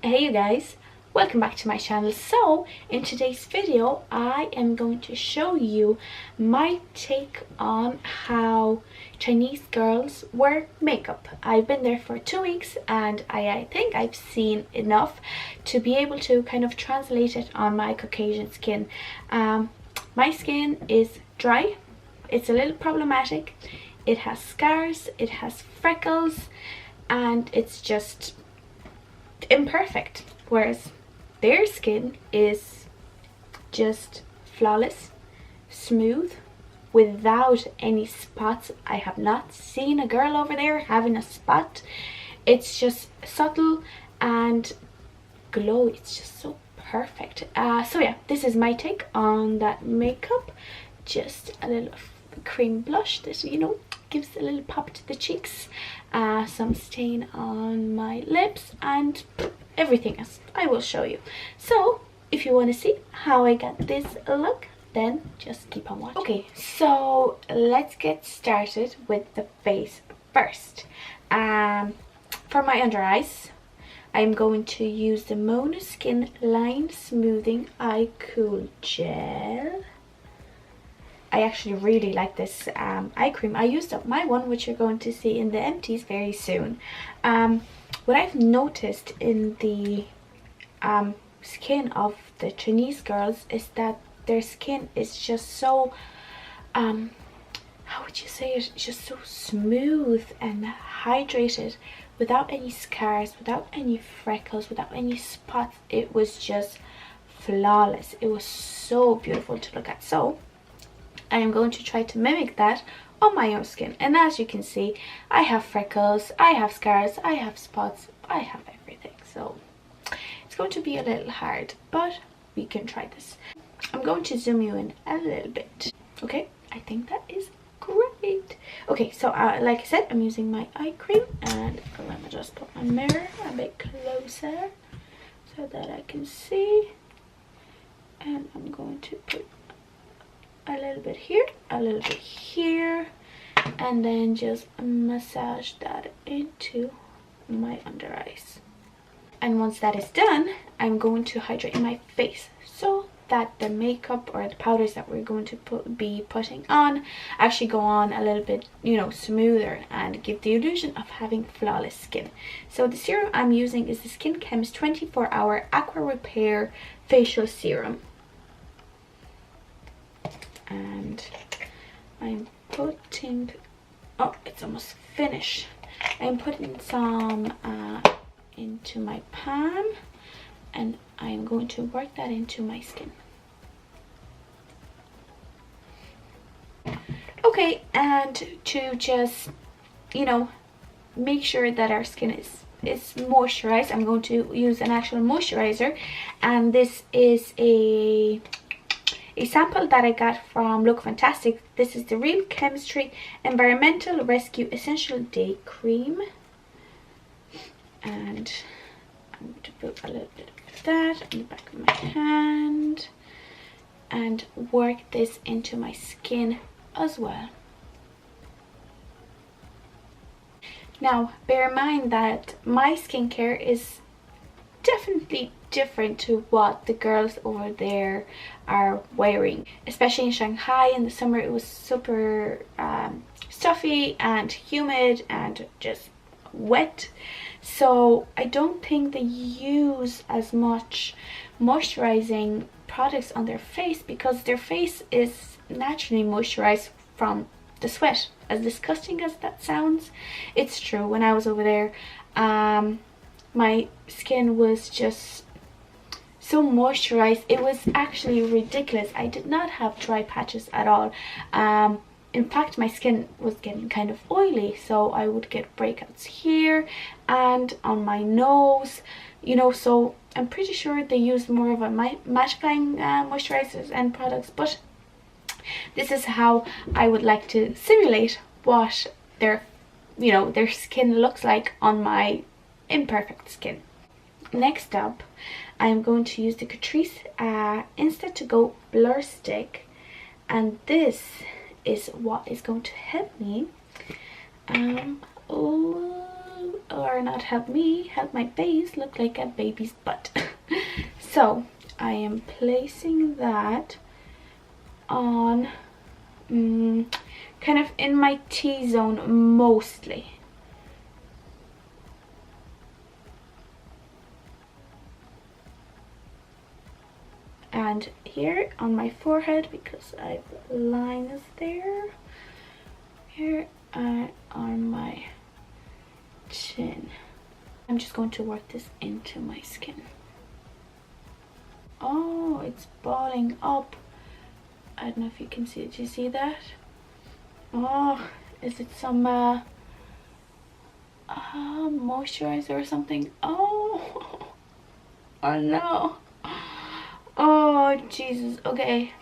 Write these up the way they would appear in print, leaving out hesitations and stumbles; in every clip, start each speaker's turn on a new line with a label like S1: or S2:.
S1: Hey you guys, welcome back to my channel. So in today's video I am going to show you my take on how Chinese girls wear makeup. I've been there for 2 weeks and I think I've seen enough to be able to kind of translate it on my Caucasian skin. My skin is dry, it's a little problematic, it has scars, it has freckles, and it's just imperfect, whereas their skin is just flawless, smooth, without any spots. I have not seen a girl over there having a spot. It's just subtle and glow. It's just so perfect. So yeah, this is my take on that makeup. Just a little cream blush that, you know, gives a little pop to the cheeks, some stain on my lips, and everything else I will show you. So if you want to see how I got this look, then just keep on watching. Okay, so let's get started with the face first. For my under eyes, I'm going to use the Mona Skin Line Smoothing Eye Cool Gel. I actually really like this eye cream. I used up my one, which you're going to see in the empties very soon. What I've noticed in the skin of the Chinese girls is that their skin is just so, how would you say it? Just so smooth and hydrated, without any scars, without any freckles, without any spots. It was just flawless. It was so beautiful to look at. So I am going to try to mimic that on my own skin, and as you can see, I have freckles, I have scars, I have spots, I have everything. So it's going to be a little hard, but we can try this. I'm going to zoom you in a little bit. Okay, I think that is great. Okay, so like I said, I'm using my eye cream, and let me just put my mirror a bit closer so that I can see, and I'm going to put a little bit here, a little bit here, and then just massage that into my under eyes. And once that is done, I'm going to hydrate my face so that the makeup or the powders that we're going to be putting on actually go on a little bit, you know, smoother and give the illusion of having flawless skin. So the serum I'm using is the Skin Chemist 24-Hour Aqua Repair Facial Serum. And I'm putting, oh, it's almost finished. I'm putting some into my palm, and I'm going to work that into my skin. Okay, and to just, you know, make sure that our skin is moisturized, I'm going to use an actual moisturizer, and this is a sample that I got from Look Fantastic. This is the Real Chemistry Environmental Rescue Essential Day Cream, and I'm going to put a little bit of that on the back of my hand and work this into my skin as well. Now bear in mind that my skincare is definitely different to what the girls over there are wearing, especially in Shanghai in the summer. It was super stuffy and humid and just wet, so I don't think they use as much moisturizing products on their face, because their face is naturally moisturized from the sweat. As disgusting as that sounds, it's true. When I was over there, my skin was just so moisturized. It was actually ridiculous. I did not have dry patches at all. In fact, my skin was getting kind of oily, so I would get breakouts here and on my nose, you know. So I'm pretty sure they use more of a mattifying moisturizers and products, but this is how I would like to simulate what their, you know, their skin looks like on my imperfect skin. Next up, I'm going to use the Catrice Insta To Go Blur Stick, and this is what is going to help me or or not help me, help my face look like a baby's butt. So I am placing that on kind of in my T-zone mostly. And here on my forehead, because I have lines there. Here and on my chin. I'm just going to work this into my skin. Oh, it's balling up. I don't know if you can see it. Do you see that? Oh, is it some moisturizer or something? Oh, oh no. Oh Jesus. Okay,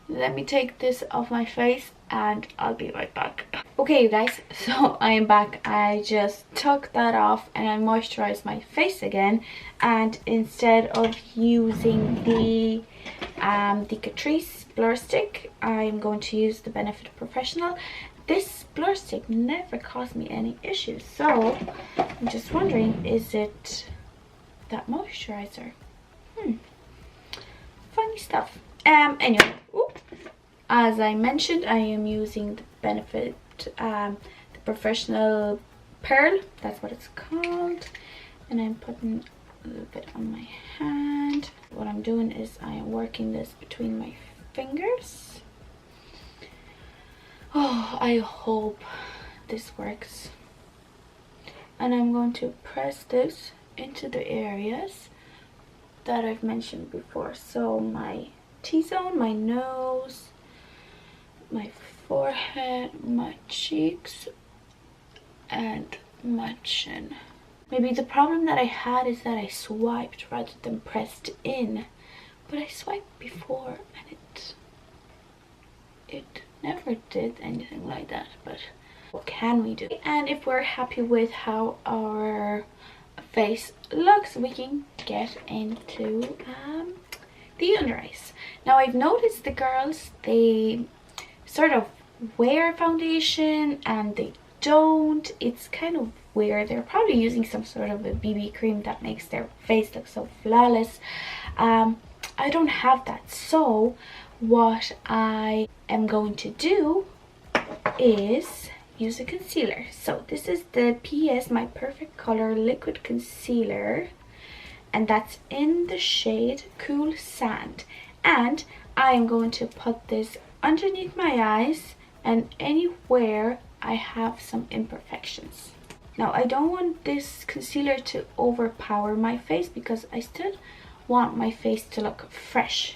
S1: let me take this off my face and I'll be right back. Okay you guys, so I am back. I just took that off and I moisturized my face again, and instead of using the Catrice blur stick, I'm going to use the Benefit Professional. This blur stick never caused me any issues, so I'm just wondering, is it that moisturizer? Funny stuff. Anyway, as I mentioned, I am using the Benefit the Professional Pearl, that's what it's called, and I'm putting a little bit on my hand. What I'm doing is I am working this between my fingers. Oh, I hope this works. And I'm going to press this into the areas that I've mentioned before. So my T-zone, my nose, my forehead, my cheeks, and my chin. Maybe the problem that I had is that I swiped rather than pressed in, but I swiped before and it never did anything like that. But what can we do? And if we're happy with how our face looks, we can get into the under eyes. Now I've noticed the girls, they sort of wear foundation and they don't. It's kind of weird. They're probably using some sort of a BB cream that makes their face look so flawless. I don't have that, so what I am going to do is use a concealer. So this is the PS My Perfect Color Liquid Concealer, and that's in the shade Cool Sand, and I am going to put this underneath my eyes and anywhere I have some imperfections. Now I don't want this concealer to overpower my face because I still want my face to look fresh,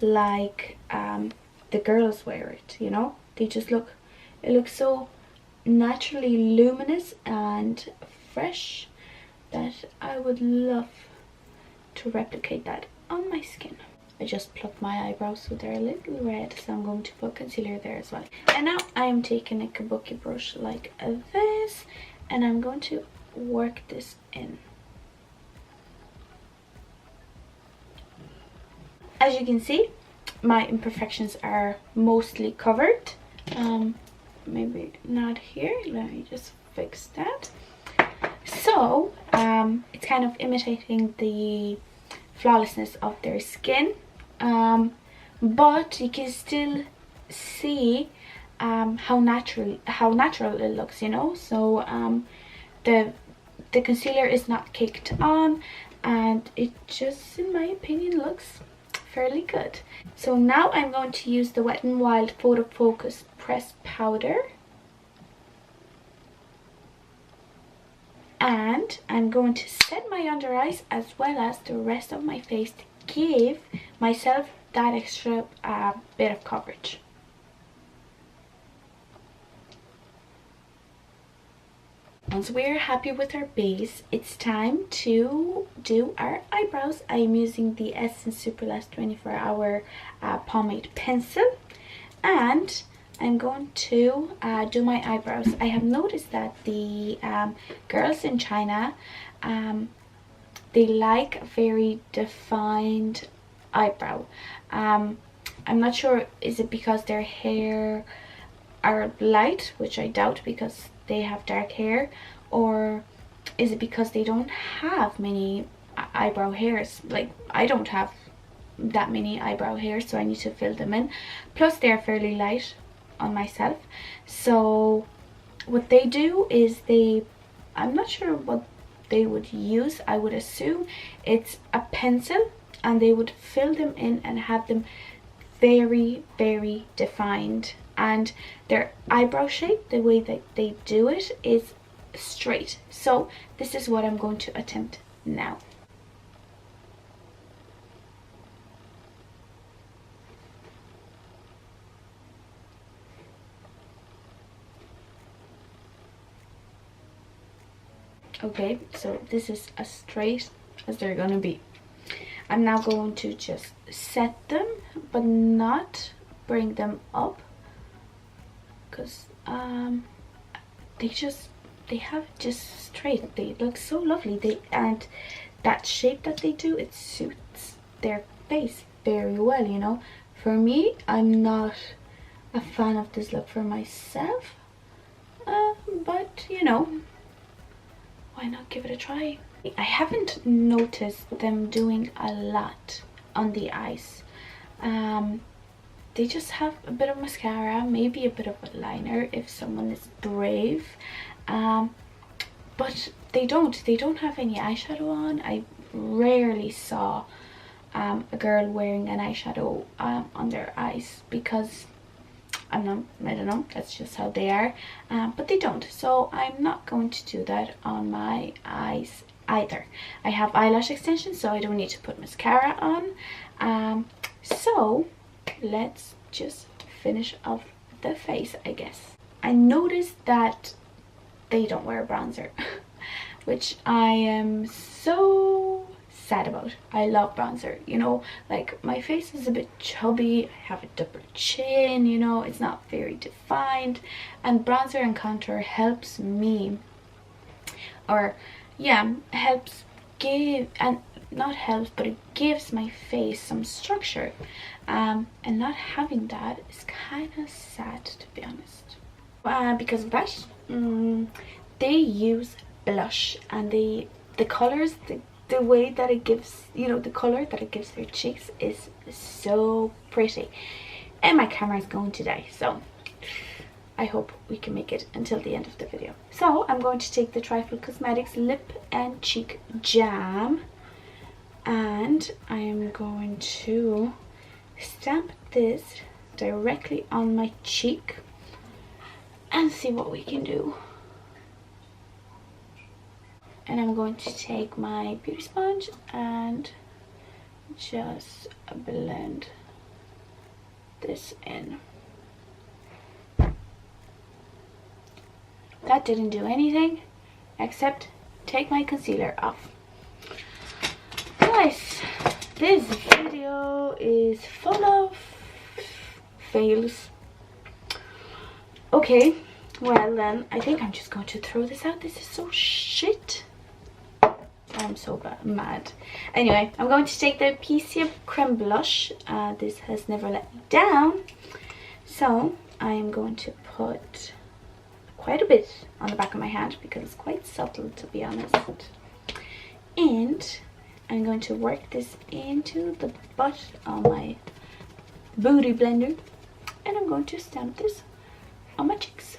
S1: like the girls wear it, you know. They just look, it looks so naturally luminous and fresh that I would love to replicate that on my skin. I just plucked my eyebrows so they're a little red, so I'm going to put concealer there as well. And now I am taking a kabuki brush like this, and I'm going to work this in. As you can see, my imperfections are mostly covered. Maybe not here. Let me just fix that. So it's kind of imitating the flawlessness of their skin, but you can still see how natural it looks, you know. So the concealer is not caked on, and it just, in my opinion, looks fairly good. So now I'm going to use the Wet n Wild Photo Focus Pressed Powder, and I'm going to set my under eyes as well as the rest of my face to give myself that extra bit of coverage. Once we're happy with our base, it's time to do our eyebrows. I am using the Essence Superlast 24-hour pomade pencil, and I'm going to do my eyebrows. I have noticed that the girls in China, they like a very defined eyebrow. I'm not sure, is it because their hair are light, which I doubt because they have dark hair, or is it because they don't have many eyebrow hairs? Like, I don't have that many eyebrow hairs, so I need to fill them in. Plus they're fairly light on myself, so what they do is I'm not sure what they would use. I would assume it's a pencil, and they would fill them in and have them very, very defined. And their eyebrow shape, the way that they do it, is straight. So this is what I'm going to attempt now. Okay, so this is as straight as they're gonna be. I'm now going to just set them, but not bring them up, because they have it just straight. They look so lovely. And that shape that they do, it suits their face very well, you know. For me, I'm not a fan of this look for myself, but you know, why not give it a try? I haven't noticed them doing a lot on the eyes. They just have a bit of mascara, maybe a bit of a liner if someone is brave, but they don't have any eyeshadow on. I rarely saw a girl wearing an eyeshadow on their eyes, because I don't know, that's just how they are, but they don't. So I'm not going to do that on my eyes either. I have eyelash extensions, so I don't need to put mascara on. So let's just finish off the face, I guess. I noticed that they don't wear bronzer, which I am so sad about. I love bronzer, you know, like my face is a bit chubby, I have a double chin, you know, it's not very defined, and bronzer and contour helps me, or yeah, helps give, and not helps, but it gives my face some structure, and not having that is kind of sad, to be honest. Because of that, they use blush, and the colors, the way that it gives, you know, the color that it gives their cheeks is so pretty. And my camera is going to die, so I hope we can make it until the end of the video. So I'm going to take the Trifle Cosmetics Lip and Cheek Jam, and I am going to stamp this directly on my cheek and see what we can do. And I'm going to take my beauty sponge and just blend this in. That didn't do anything except take my concealer off. Guys, this video is full of fails. Okay, well then, I think I'm just going to throw this out. This is so shit. I'm so mad. Anyway, I'm going to take the PC Creme Blush. This has never let me down. So, I'm going to put quite a bit on the back of my hand, because it's quite subtle, to be honest. And I'm going to work this into the butt of my booty blender. And I'm going to stamp this on my cheeks.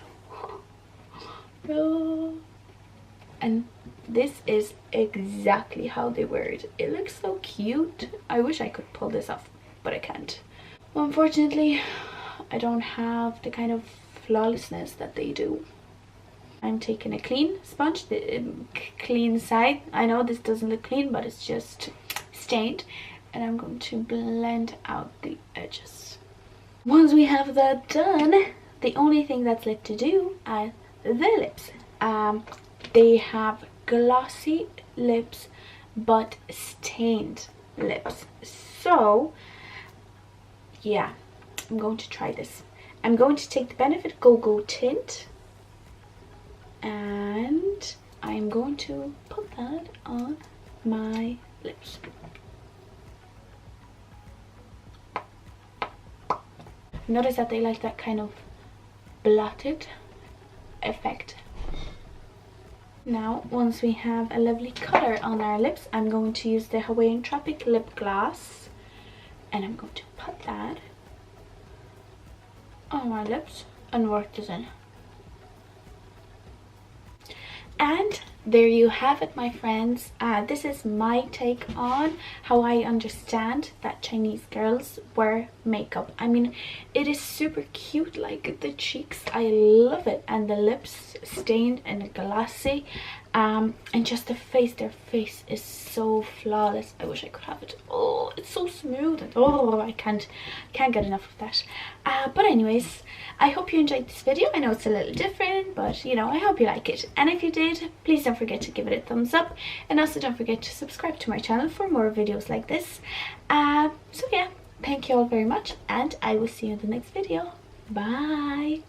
S1: And this is exactly how they wear it. It looks so cute. I wish I could pull this off, but I can't. Well, unfortunately, I don't have the kind of flawlessness that they do. I'm taking a clean sponge, the clean side. I know this doesn't look clean, but it's just stained. And I'm going to blend out the edges. Once we have that done, the only thing that's left to do are the lips. They have glossy lips but stained lips. So yeah, I'm going to try this. I'm going to take the Benefit Go-Go tint, and I'm going to put that on my lips. Notice that they like that kind of blotted effect. Now, once we have a lovely colour on our lips, I'm going to use the Hawaiian Tropic Lip Gloss, and I'm going to put that on my lips and work this in. And there you have it, my friends. This is my take on how I understand that Chinese girls wear makeup. I mean, it is super cute, like the cheeks, I love it, and the lips stained and glossy, and just the face, their face is so flawless. I wish I could have it. Oh, it's so smooth, and oh, I can't get enough of that. But anyways, I hope you enjoyed this video. I know it's a little different, but you know, I hope you like it, and if you did, please don't forget to give it a thumbs up, and also don't forget to subscribe to my channel for more videos like this. So yeah, thank you all very much, and I will see you in the next video. Bye.